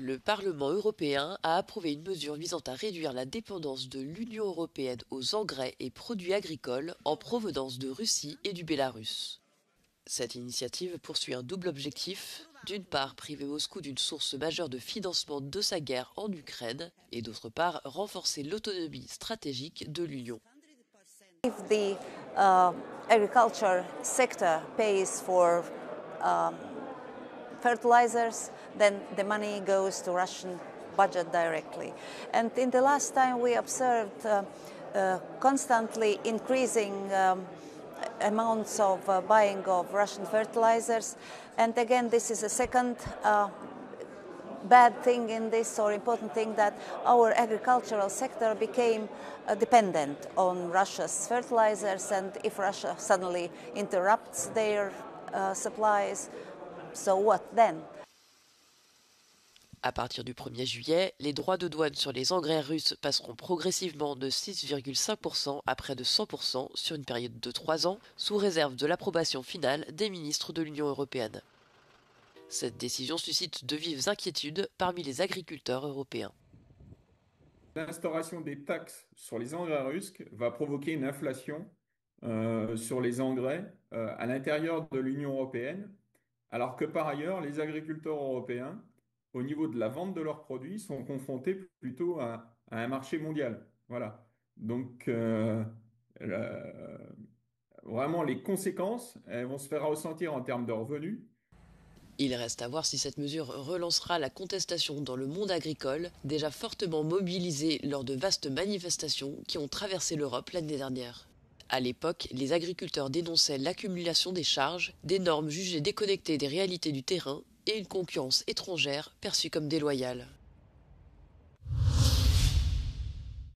Le Parlement européen a approuvé une mesure visant à réduire la dépendance de l'Union européenne aux engrais et produits agricoles en provenance de Russie et du Bélarus. Cette initiative poursuit un double objectif, d'une part priver Moscou d'une source majeure de financement de sa guerre en Ukraine et d'autre part renforcer l'autonomie stratégique de l'Union. If the agriculture sector pays for fertilizers, then the money goes to Russian budget directly. And in the last time we observed constantly increasing amounts of buying of Russian fertilizers. And again, this is a second bad thing in this, or important thing, that our agricultural sector became dependent on Russia's fertilizers, and if Russia suddenly interrupts their supplies, so what then? À partir du 1er juillet, les droits de douane sur les engrais russes passeront progressivement de 6,5% à près de 100% sur une période de 3 ans, sous réserve de l'approbation finale des ministres de l'Union européenne. Cette décision suscite de vives inquiétudes parmi les agriculteurs européens. L'instauration des taxes sur les engrais russes va provoquer une inflation sur les engrais à l'intérieur de l'Union européenne, alors que par ailleurs, les agriculteurs européens, au niveau de la vente de leurs produits, sont confrontés plutôt à un marché mondial. Voilà. Donc, la- vraiment, les conséquences, elles vont se faire ressentir en termes de revenus. Il reste à voir si cette mesure relancera la contestation dans le monde agricole, déjà fortement mobilisé lors de vastes manifestations qui ont traversé l'Europe l'année dernière. À l'époque, les agriculteurs dénonçaient l'accumulation des charges, des normes jugées déconnectées des réalités du terrain et une concurrence étrangère perçue comme déloyale.